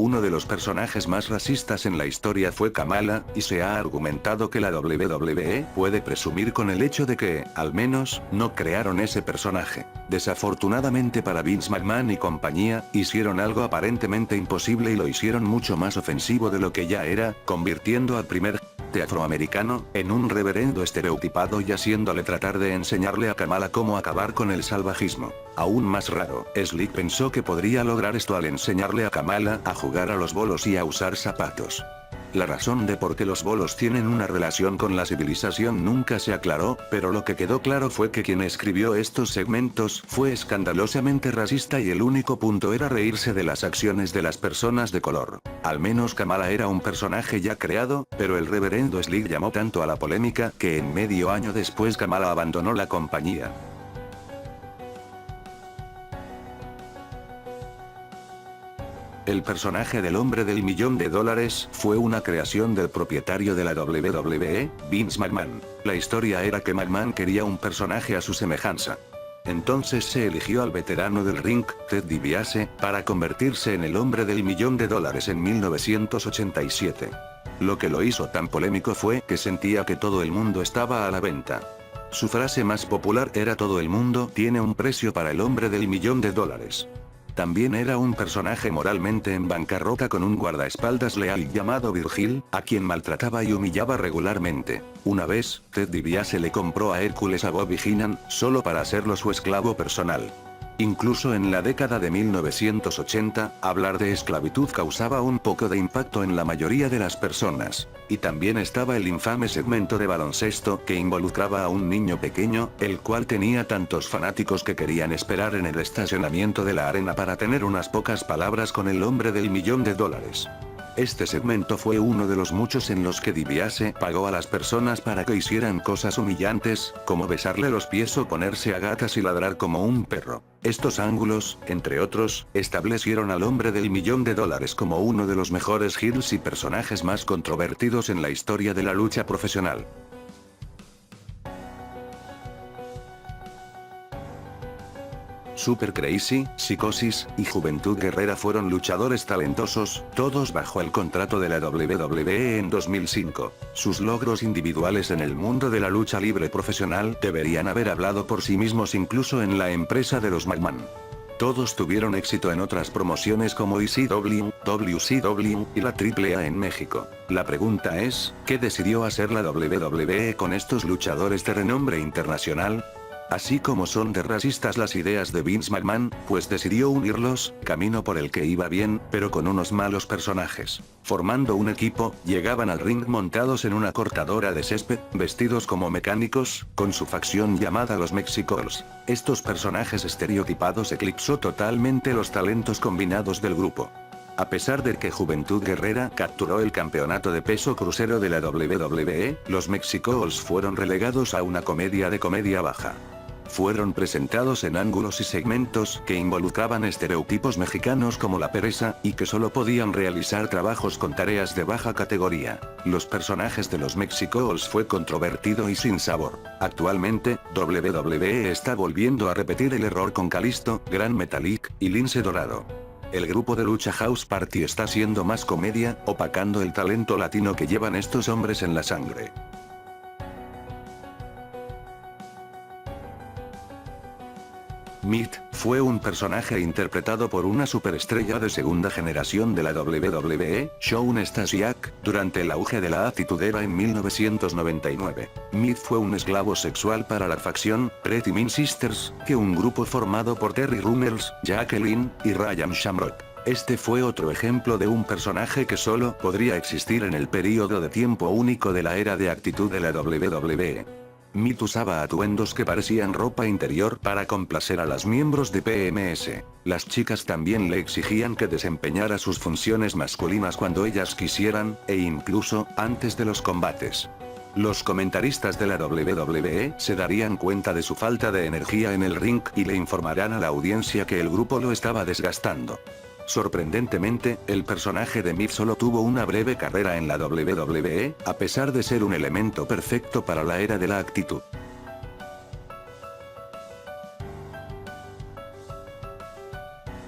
Uno de los personajes más racistas en la historia fue Kamala, y se ha argumentado que la WWE puede presumir con el hecho de que, al menos, no crearon ese personaje. Desafortunadamente para Vince McMahon y compañía, hicieron algo aparentemente imposible y lo hicieron mucho más ofensivo de lo que ya era, convirtiendo al primer afroamericano en un reverendo estereotipado y haciéndole tratar de enseñarle a Kamala cómo acabar con el salvajismo. Aún más raro, Slick pensó que podría lograr esto al enseñarle a Kamala a jugar a los bolos y a usar zapatos. La razón de por qué los bolos tienen una relación con la civilización nunca se aclaró, pero lo que quedó claro fue que quien escribió estos segmentos fue escandalosamente racista y el único punto era reírse de las acciones de las personas de color. Al menos Kamala era un personaje ya creado, pero el reverendo Slick llamó tanto a la polémica que en medio año después Kamala abandonó la compañía. El personaje del hombre del millón de dólares fue una creación del propietario de la WWE, Vince McMahon. La historia era que McMahon quería un personaje a su semejanza. Entonces se eligió al veterano del ring, Ted DiBiase, para convertirse en el hombre del millón de dólares en 1987. Lo que lo hizo tan polémico fue que sentía que todo el mundo estaba a la venta. Su frase más popular era "todo el mundo tiene un precio para el hombre del millón de dólares". También era un personaje moralmente en bancarrota con un guardaespaldas leal llamado Virgil, a quien maltrataba y humillaba regularmente. Una vez, Ted DiBiase le compró a Hércules a Bobby Heenan, solo para hacerlo su esclavo personal. Incluso en la década de 1980, hablar de esclavitud causaba un poco de impacto en la mayoría de las personas. Y también estaba el infame segmento de baloncesto que involucraba a un niño pequeño, el cual tenía tantos fanáticos que querían esperar en el estacionamiento de la arena para tener unas pocas palabras con el hombre del millón de dólares. Este segmento fue uno de los muchos en los que DiBiase pagó a las personas para que hicieran cosas humillantes, como besarle los pies o ponerse a gatas y ladrar como un perro. Estos ángulos, entre otros, establecieron al hombre del millón de dólares como uno de los mejores heels y personajes más controvertidos en la historia de la lucha profesional. Super Crazy, Psicosis, y Juventud Guerrera fueron luchadores talentosos, todos bajo el contrato de la WWE en 2005. Sus logros individuales en el mundo de la lucha libre profesional deberían haber hablado por sí mismos incluso en la empresa de los McMahon. Todos tuvieron éxito en otras promociones como ECW, WCW y la AAA en México. La pregunta es, ¿qué decidió hacer la WWE con estos luchadores de renombre internacional? Así como son de racistas las ideas de Vince McMahon, pues decidió unirlos, camino por el que iba bien, pero con unos malos personajes. Formando un equipo, llegaban al ring montados en una cortadora de césped, vestidos como mecánicos, con su facción llamada los Mexicals. Estos personajes estereotipados eclipsó totalmente los talentos combinados del grupo. A pesar de que Juventud Guerrera capturó el campeonato de peso crucero de la WWE, los Mexicals fueron relegados a una comedia de comedia baja. Fueron presentados en ángulos y segmentos que involucraban estereotipos mexicanos como la pereza, y que solo podían realizar trabajos con tareas de baja categoría. Los personajes de los Mexicals fue controvertido y sin sabor. Actualmente, WWE está volviendo a repetir el error con Kalisto, Gran Metalik, y Lince Dorado. El grupo de lucha House Party está siendo más comedia, opacando el talento latino que llevan estos hombres en la sangre. Mitt fue un personaje interpretado por una superestrella de segunda generación de la WWE, Shawn Stasiak, durante el auge de la Attitude Era en 1999. Mitt fue un esclavo sexual para la facción Pretty Mean Sisters, que un grupo formado por Terry Runnels, Jacqueline y Ryan Shamrock. Este fue otro ejemplo de un personaje que solo podría existir en el período de tiempo único de la era de actitud de la WWE. Mitt usaba atuendos que parecían ropa interior para complacer a las miembros de PMS. Las chicas también le exigían que desempeñara sus funciones masculinas cuando ellas quisieran, e incluso, antes de los combates. Los comentaristas de la WWE se darían cuenta de su falta de energía en el ring y le informarán a la audiencia que el grupo lo estaba desgastando. Sorprendentemente, el personaje de Mitt solo tuvo una breve carrera en la WWE, a pesar de ser un elemento perfecto para la era de la actitud.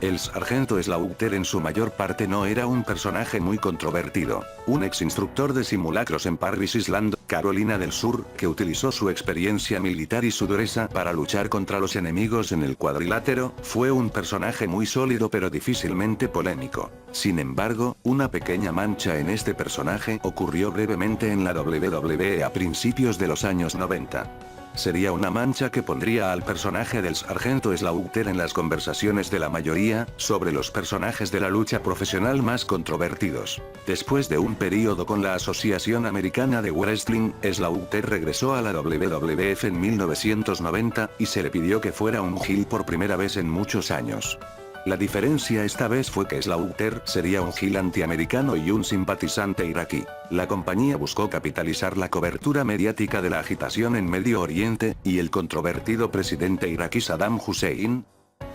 El sargento Slaughter en su mayor parte no era un personaje muy controvertido. Un ex instructor de simulacros en Parris Island, Carolina del Sur, que utilizó su experiencia militar y su dureza para luchar contra los enemigos en el cuadrilátero, fue un personaje muy sólido pero difícilmente polémico. Sin embargo, una pequeña mancha en este personaje ocurrió brevemente en la WWE a principios de los años 90. Sería una mancha que pondría al personaje del sargento Slaughter en las conversaciones de la mayoría, sobre los personajes de la lucha profesional más controvertidos. Después de un período con la Asociación Americana de Wrestling, Slaughter regresó a la WWF en 1990, y se le pidió que fuera un heel por primera vez en muchos años. La diferencia esta vez fue que Slaughter sería un heel antiamericano y un simpatizante iraquí. La compañía buscó capitalizar la cobertura mediática de la agitación en Medio Oriente, y el controvertido presidente iraquí Saddam Hussein.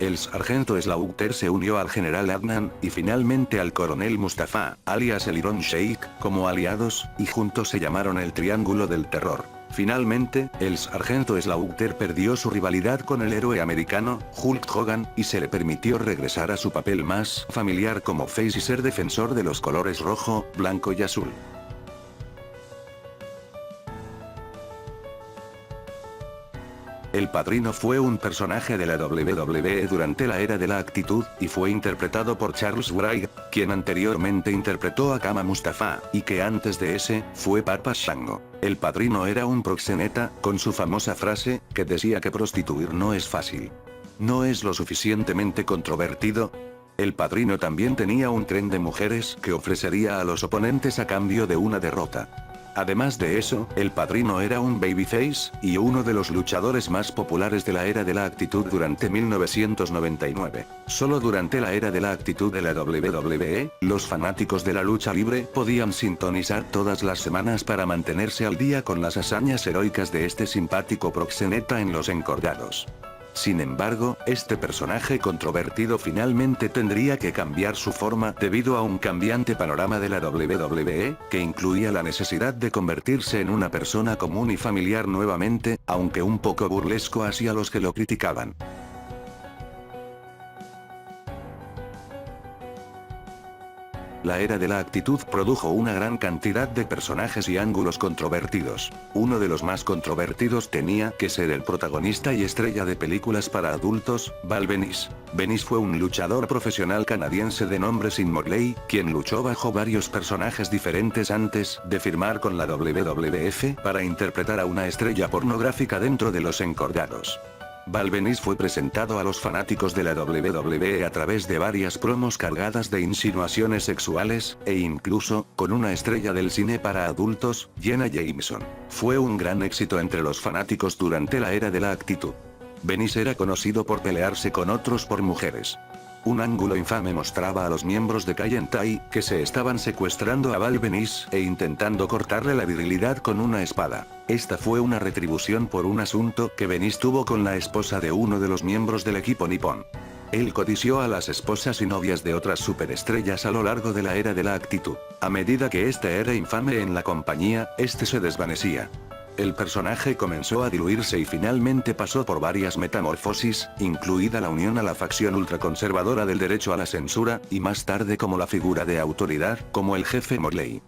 El sargento Slaughter se unió al general Adnan, y finalmente al coronel Mustafa, alias el Iron Sheikh, como aliados, y juntos se llamaron el Triángulo del Terror. Finalmente, el sargento Slaughter perdió su rivalidad con el héroe americano, Hulk Hogan, y se le permitió regresar a su papel más familiar como face y ser defensor de los colores rojo, blanco y azul. El Padrino fue un personaje de la WWE durante la era de la actitud, y fue interpretado por Charles Wright, quien anteriormente interpretó a Kama Mustafa, y que antes de ese, fue Papa Shango. El Padrino era un proxeneta, con su famosa frase, que decía que prostituir no es fácil. ¿No es lo suficientemente controvertido? El Padrino también tenía un tren de mujeres que ofrecería a los oponentes a cambio de una derrota. Además de eso, el Padrino era un babyface, y uno de los luchadores más populares de la era de la actitud durante 1999. Solo durante la era de la actitud de la WWE, los fanáticos de la lucha libre podían sintonizar todas las semanas para mantenerse al día con las hazañas heroicas de este simpático proxeneta en los encordados. Sin embargo, este personaje controvertido finalmente tendría que cambiar su forma debido a un cambiante panorama de la WWE, que incluía la necesidad de convertirse en una persona común y familiar nuevamente, aunque un poco burlesco hacia los que lo criticaban. La era de la actitud produjo una gran cantidad de personajes y ángulos controvertidos. Uno de los más controvertidos tenía que ser el protagonista y estrella de películas para adultos, Val Venis. Venis fue un luchador profesional canadiense de nombre Sean Morley, quien luchó bajo varios personajes diferentes antes de firmar con la WWF para interpretar a una estrella pornográfica dentro de los encordados. Val Venis fue presentado a los fanáticos de la WWE a través de varias promos cargadas de insinuaciones sexuales, e incluso, con una estrella del cine para adultos, Jenna Jameson. Fue un gran éxito entre los fanáticos durante la era de la actitud. Venis era conocido por pelearse con otros por mujeres. Un ángulo infame mostraba a los miembros de Kaientai, que se estaban secuestrando a Val Venis e intentando cortarle la virilidad con una espada. Esta fue una retribución por un asunto que Venis tuvo con la esposa de uno de los miembros del equipo nipón. Él codició a las esposas y novias de otras superestrellas a lo largo de la era de la actitud. A medida que este era infame en la compañía, este se desvanecía. El personaje comenzó a diluirse y finalmente pasó por varias metamorfosis, incluida la unión a la facción ultraconservadora del derecho a la censura, y más tarde como la figura de autoridad, como el jefe Morley.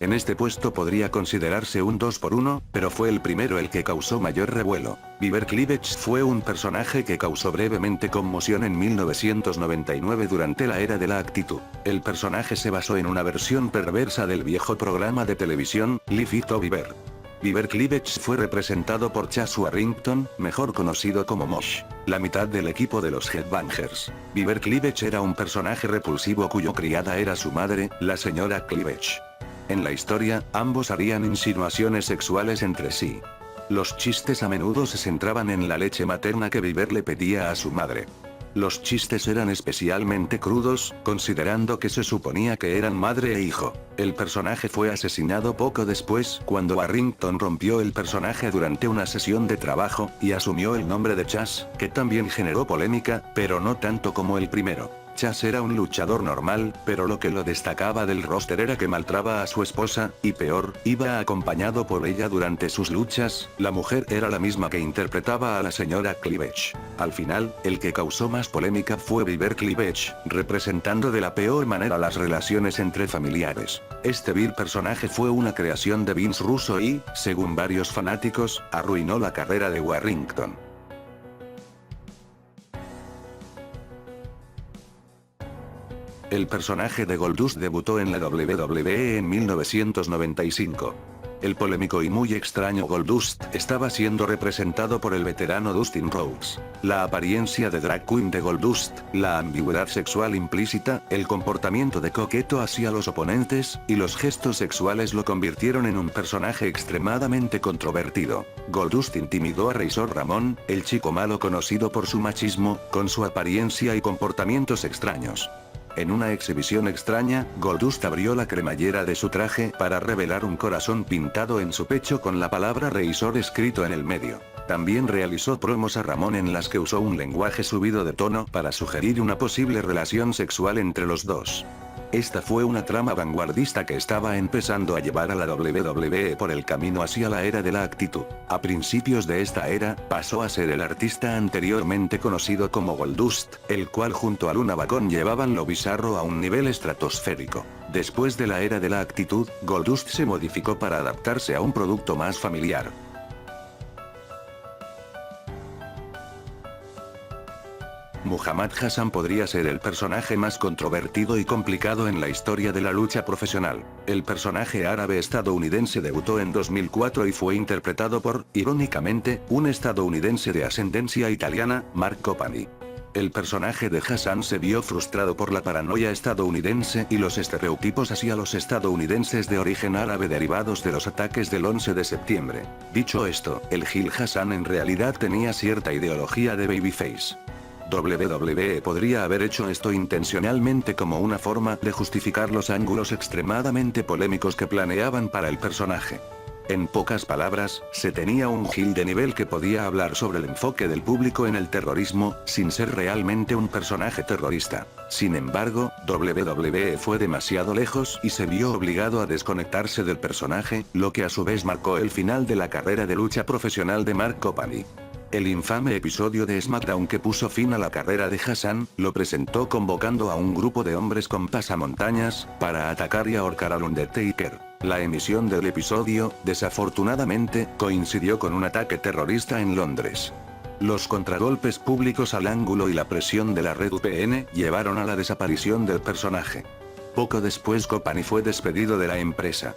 En este puesto podría considerarse un 2x1, pero fue el primero el que causó mayor revuelo. Beaver Cleavage fue un personaje que causó brevemente conmoción en 1999 durante la era de la actitud. El personaje se basó en una versión perversa del viejo programa de televisión, Live It or Beaver. Beaver Cleavage fue representado por Chas Warrington, mejor conocido como Mosh, la mitad del equipo de los Headbangers. Beaver Cleavage era un personaje repulsivo cuyo criada era su madre, la señora Cleavage. En la historia, ambos harían insinuaciones sexuales entre sí. Los chistes a menudo se centraban en la leche materna que Beaver le pedía a su madre. Los chistes eran especialmente crudos, considerando que se suponía que eran madre e hijo. El personaje fue asesinado poco después, cuando Warrington rompió el personaje durante una sesión de trabajo, y asumió el nombre de Chas, que también generó polémica, pero no tanto como el primero. Chas era un luchador normal, pero lo que lo destacaba del roster era que maltrataba a su esposa, y peor, iba acompañado por ella durante sus luchas. La mujer era la misma que interpretaba a la señora Cleavage. Al final, el que causó más polémica fue Viper Cleavage, representando de la peor manera las relaciones entre familiares. Este vil personaje fue una creación de Vince Russo y, según varios fanáticos, arruinó la carrera de Warrington. El personaje de Goldust debutó en la WWE en 1995. El polémico y muy extraño Goldust estaba siendo representado por el veterano Dustin Rhodes. La apariencia de drag queen de Goldust, la ambigüedad sexual implícita, el comportamiento de coqueto hacia los oponentes, y los gestos sexuales lo convirtieron en un personaje extremadamente controvertido. Goldust intimidó a Razor Ramón, el chico malo conocido por su machismo, con su apariencia y comportamientos extraños. En una exhibición extraña, Goldust abrió la cremallera de su traje para revelar un corazón pintado en su pecho con la palabra Razor escrito en el medio. También realizó promos a Ramón en las que usó un lenguaje subido de tono para sugerir una posible relación sexual entre los dos. Esta fue una trama vanguardista que estaba empezando a llevar a la WWE por el camino hacia la era de la actitud. A principios de esta era, pasó a ser el artista anteriormente conocido como Goldust, el cual junto a Luna Vachon llevaban lo bizarro a un nivel estratosférico. Después de la era de la actitud, Goldust se modificó para adaptarse a un producto más familiar. Muhammad Hassan podría ser el personaje más controvertido y complicado en la historia de la lucha profesional. El personaje árabe estadounidense debutó en 2004 y fue interpretado por, irónicamente, un estadounidense de ascendencia italiana, Mark Copani. El personaje de Hassan se vio frustrado por la paranoia estadounidense y los estereotipos hacia los estadounidenses de origen árabe derivados de los ataques del 11 de septiembre. Dicho esto, el heel Hassan en realidad tenía cierta ideología de babyface. WWE podría haber hecho esto intencionalmente como una forma de justificar los ángulos extremadamente polémicos que planeaban para el personaje. En pocas palabras, se tenía un heel de nivel que podía hablar sobre el enfoque del público en el terrorismo, sin ser realmente un personaje terrorista. Sin embargo, WWE fue demasiado lejos y se vio obligado a desconectarse del personaje, lo que a su vez marcó el final de la carrera de lucha profesional de Mark Copani. El infame episodio de SmackDown que puso fin a la carrera de Hassan, lo presentó convocando a un grupo de hombres con pasamontañas, para atacar y ahorcar al Undertaker. La emisión del episodio, desafortunadamente, coincidió con un ataque terrorista en Londres. Los contragolpes públicos al ángulo y la presión de la red VPN llevaron a la desaparición del personaje. Poco después Copani fue despedido de la empresa.